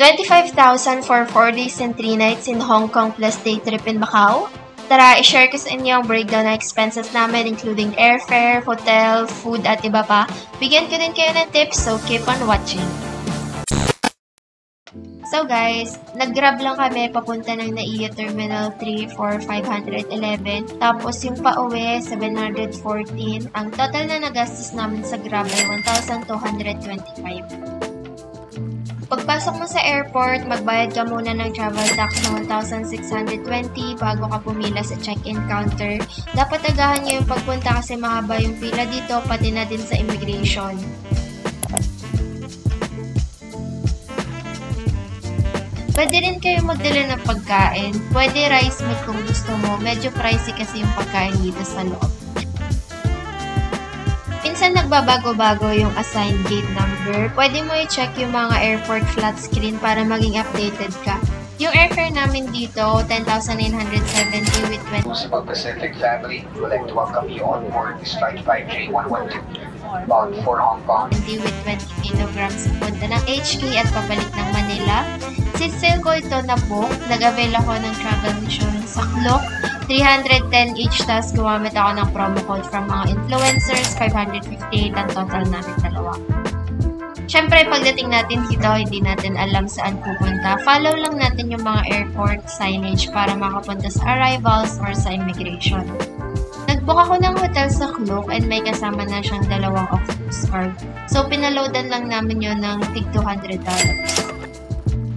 25,000 for 4 days and 3 nights in Hong Kong plus day trip in Macau. Tara, i-share ko sa inyo ang breakdown ng expenses namin including airfare, hotel, food at iba pa. Bigyan ko din kayo ng tips, so keep on watching. So guys, nag-grab lang kami papunta ng NAIA Terminal 3 for 511. Tapos yung pauwi, 714. Ang total na nagastos namin sa grab ay 1,225. Pagpasok mo sa airport, magbayad ka muna ng travel tax na 1,620 bago ka pumila sa check-in counter. Dapat agahan nyo yung pagpunta kasi mahaba yung pila dito, pati na din sa immigration. Pwede rin kayo magdala ng pagkain. Pwede rice meal kung gusto mo. Medyo pricey kasi yung pagkain dito sa loob. Minsan nagbabago-bago yung assigned gate number. Pwede mo i-check yung mga airport flat screen para maging updated ka. Yung airfare namin dito, 10,970 with 20. Pacific family would like to welcome you on board this flight 5J112 bound for Hong Kong. With 20 kilograms punta ng HK at pabalik ng Manila. Since sale ko ito na book, nag-avail ako ng travel insurance sa Klook. 310 each, tas gumamit ako ng promo code from mga influencers, 558 ang total namin dalawa. Siyempre, pagdating natin dito, hindi natin alam saan pupunta. Follow lang natin yung mga airport signage para makapunta sa arrivals or sa immigration. Nag-book ako ng hotel sa Klook and may kasama na siyang dalawang octopus card. So, pinaloadan lang namin yun ng tig $200.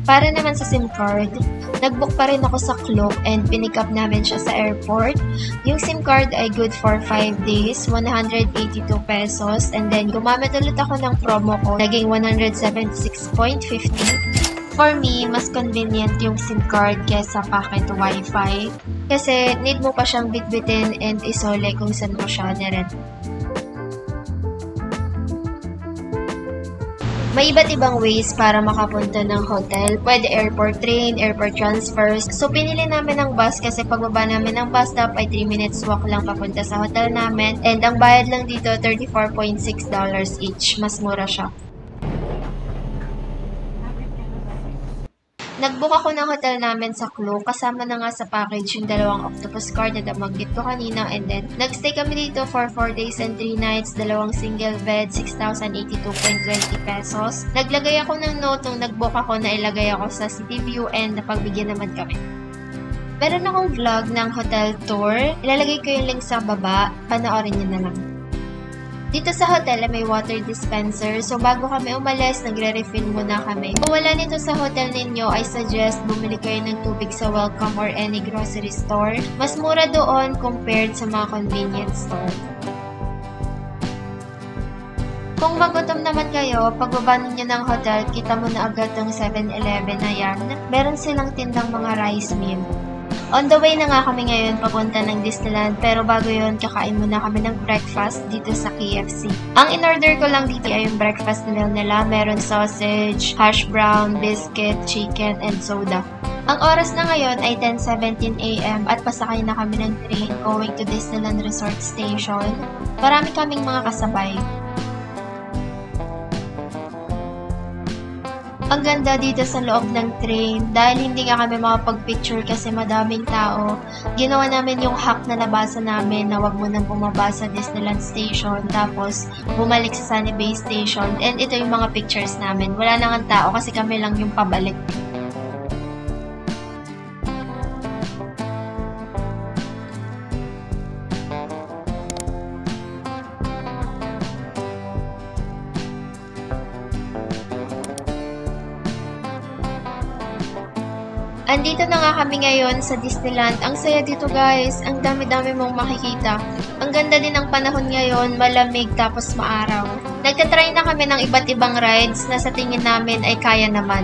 Para naman sa SIM card, nag-book pa rin ako sa Klook and pinick up namin siya sa airport. Yung SIM card ay good for 5 days, 182 pesos. And then, gumamit ulit ako ng promo ko, naging 176.50. For me, mas convenient yung SIM card kesa packet Wi-Fi. Kasi, need mo pa siyang bitbitin and isole kung saan mo siya nirent. May iba't ibang ways para makapunta ng hotel. Pwede airport train, airport transfers. So, pinili namin ang bus kasi pagbaba namin ng bus stop ay 3 minutes walk lang papunta sa hotel namin. And ang bayad lang dito, $34.6 each. Mas mura siya. Nag-book ako ng hotel namin sa Klook. Kasama na nga sa package yung dalawang octopus card na nabanggit ko kanina. And then, nag-stay kami dito for 4 days and 3 nights. Dalawang single bed, 6,082.20 pesos. Naglagay ako ng note nung nag-book ako na ilagay ako sa City View and napagbigyan naman kami. Meron akong vlog ng hotel tour. Ilalagay ko yung link sa baba. Panoorin nyo na lang. Dito sa hotel ay may water dispenser, so bago kami umalis, nagre-refill muna kami. Kung wala nito sa hotel ninyo, I suggest bumili kayo ng tubig sa Welcome or any grocery store. Mas mura doon compared sa mga convenience store. Kung magutom naman kayo, pagbaba ninyo ng hotel, kita mo na agad ng 7-Eleven na yan. Meron silang tindang mga rice meal. On the way na nga kami ngayon papunta ng Disneyland, pero bago yun, kakain muna kami ng breakfast dito sa KFC. Ang in-order ko lang dito ay yung breakfast meal nila. Meron sausage, hash brown, biscuit, chicken, and soda. Ang oras na ngayon ay 10:17 AM at pasakay na kami ng train going to Disneyland Resort Station. Marami kaming mga kasabay. Ang ganda dito sa loob ng train. Dahil hindi nga kami makapag-picture kasi madaming tao, ginawa namin yung hack na labasan namin na wag mo nang bumaba sa Disneyland Station tapos bumalik sa Sunny Bay Station. And ito yung mga pictures namin. Wala nang ang tao kasi kami lang yung pabalik. Andito na nga kami ngayon sa Disneyland. Ang saya dito guys. Ang dami-dami mong makikita. Ang ganda din ng panahon ngayon. Malamig tapos maaraw. Nagtatry na kami ng iba't ibang rides na sa tingin namin ay kaya naman.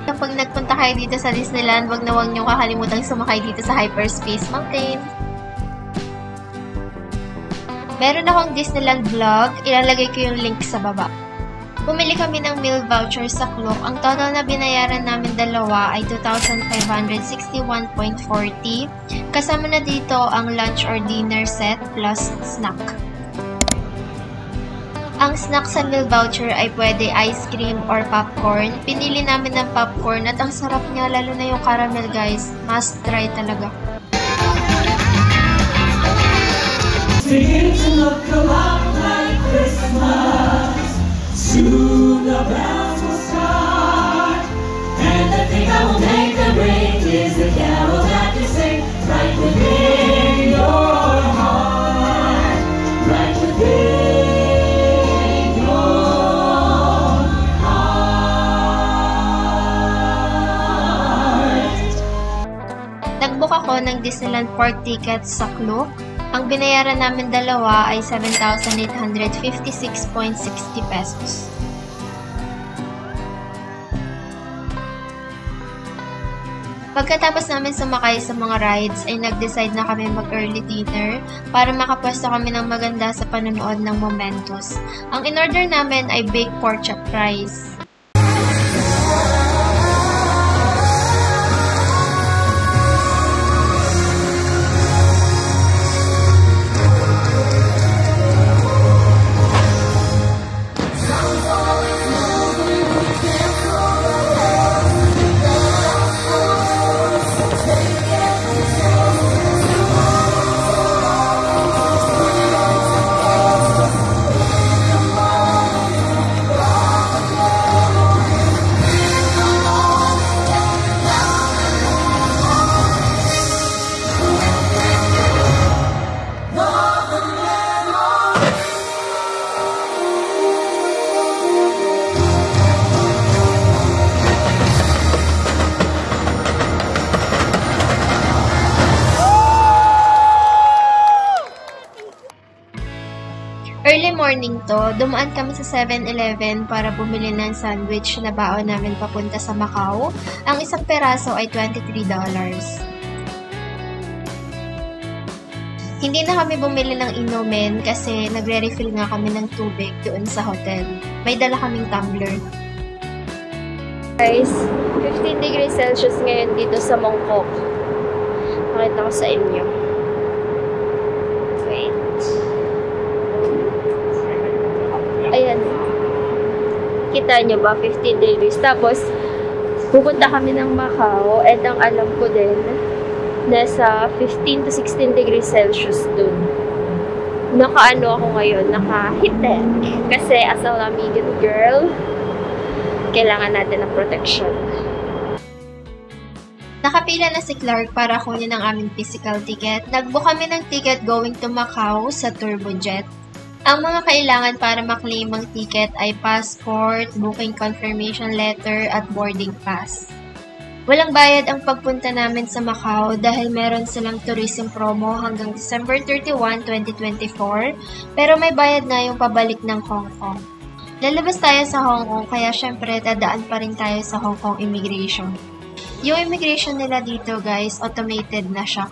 Kapag nagpunta kayo dito sa Disneyland, wag na wag niyong kakalimutang sumakay dito sa Hyperspace Mountain. Meron akong Disneyland vlog. Ilalagay ko yung link sa baba. Bumili kami ng meal voucher sa Klook. Ang total na binayaran namin dalawa ay 2,561.40. Kasama na dito ang lunch or dinner set plus snack. Ang snack sa meal voucher ay pwede ice cream or popcorn. Pinili namin ng popcorn at ang sarap niya, lalo na yung caramel guys. Must try talaga. Singing to look a lot like Christmas. Soon the bells will start, and the thing that will make the break is the carol that you sing right within your heart, right within your heart. Nag-book ako ng Disneyland Park tickets sa Klook. Ang binayaran namin dalawa ay 7,856.60 pesos. Pagkatapos namin sumakay sa mga rides ay nag-decide na kami mag-early dinner para makapwesto kami ng maganda sa panonood ng Momentos. Ang in-order namin ay baked pork chop fries. Early morning to, dumaan kami sa 7-Eleven para bumili ng sandwich na baon namin papunta sa Macau. Ang isang peraso ay $23. Hindi na kami bumili ng inumin kasi nagre-refill nga kami ng tubig doon sa hotel. May dala kaming tumbler. Guys, 15 degrees Celsius ngayon dito sa Mongkok. Pakita ko sa inyo. Wait. Ayan. Kita nyo ba? 15 degrees. Tapos, pupunta kami ng Macau. And ang alam ko din, nasa 15 to 16 degrees Celsius dun. Nakaano ako ngayon, naka-hitek. Kasi as a Lamigan girl, kailangan natin ng protection. Nakapila na si Clark para kunin ang aming physical ticket. Nag-book kami ng ticket going to Macau sa Turbojet. Ang mga kailangan para maklaim ang ticket ay passport, booking confirmation letter, at boarding pass. Walang bayad ang pagpunta namin sa Macau dahil meron silang tourism promo hanggang December 31, 2024, pero may bayad na yung pabalik ng Hong Kong. Lalabas tayo sa Hong Kong kaya syempre dadaan pa rin tayo sa Hong Kong immigration. Yung immigration nila dito guys, automated na siya.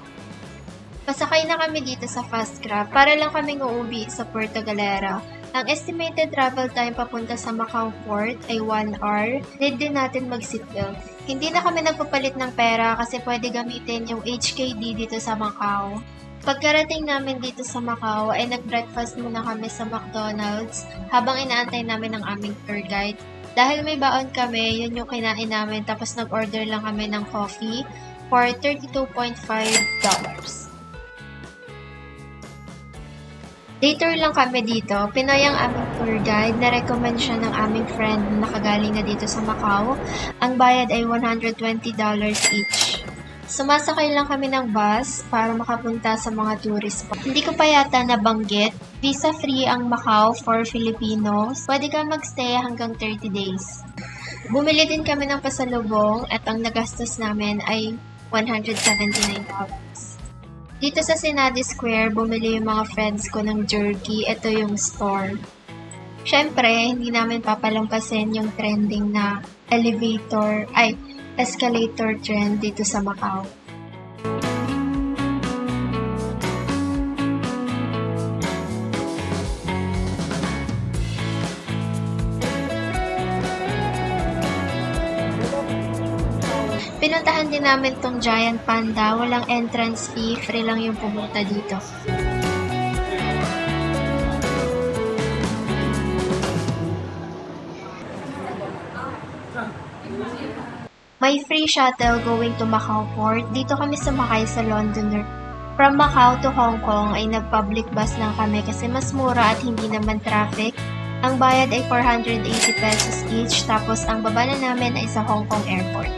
Pasakay na kami dito sa fast craft para lang kaming uuwi sa Puerto Galera. Ang estimated travel time papunta sa Macau Port ay 1 hour. Need din natin mag-seatbelt. Hindi na kami nagpapalit ng pera kasi pwede gamitin yung HKD dito sa Macau. Pagkarating namin dito sa Macau ay nag-breakfast muna kami sa McDonald's habang inaantay namin ang aming tour guide. Dahil may baon kami, yun yung kinain namin tapos nag-order lang kami ng coffee for $32.5. Later lang kami dito, Pinoy ang aming tour guide, na-recommend siya ng aming friend na nakagaling na dito sa Macau. Ang bayad ay $120 each. Sumasakay lang kami ng bus para makapunta sa mga tourist spot. Hindi ko pa yata nabanggit, visa-free ang Macau for Filipinos. Pwede ka magstay hanggang 30 days. Bumili din kami ng pasalubong at ang nagastos namin ay $179. Dito sa Sinadi Square, bumili yung mga friends ko ng jerky. Ito yung store. Siyempre, hindi namin papalampasin yung trending na escalator trend dito sa Macau. Pinuntahan din namin tong Giant Panda. Walang entrance fee. Free lang yung pumunta dito. May free shuttle going to Macau Port. Dito kami sumakay sa Londoner. From Macau to Hong Kong ay nag-public bus lang kami kasi mas mura at hindi naman traffic. Ang bayad ay 480 pesos each, tapos ang baba na namin ay sa Hong Kong Airport.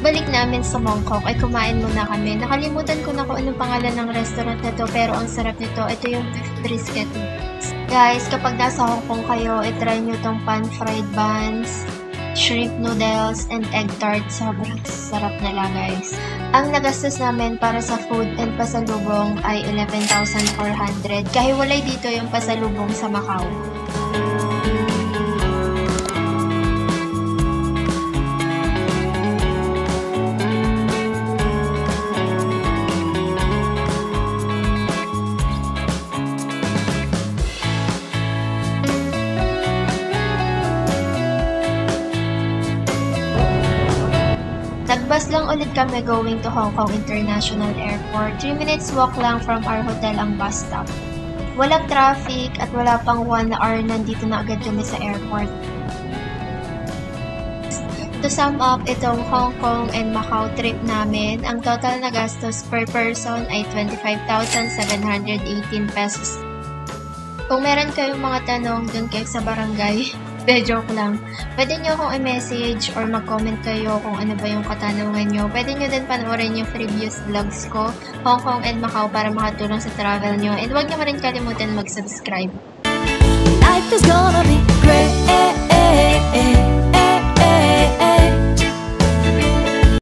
Balik namin sa Hong Kong ay kumain muna kami. Nakalimutan ko na kung anong pangalan ng restaurant na to, pero ang sarap nito. Ito yung beef brisket. Guys, kapag nasa Hong Kong kayo, itry nyo tong pan-fried buns, shrimp noodles, and egg tart. Sobrang sarap nila, guys. Ang nagastos namin para sa food and pasalubong ay 11,400. Kahiwalay dito yung pasalubong sa Macau. Nagbus lang ulit kami going to Hong Kong International Airport. 3 minutes walk lang from our hotel ang bus stop. Walang traffic at wala pang 1 hour nandito na agad kami sa airport. To sum up itong Hong Kong and Macau trip namin, ang total na gastos per person ay 25,718 pesos. Kung meron kayong mga tanong dun kayo sa barangay, joke lang. Pwede nyo akong i-message or mag-comment kayo kung ano ba yung katanungan nyo. Pwede nyo din panoorin yung previous vlogs ko, Hong Kong and Macau, para makatulong sa travel nyo. And huwag nyo rin kalimutan mag-subscribe. Life is gonna be great.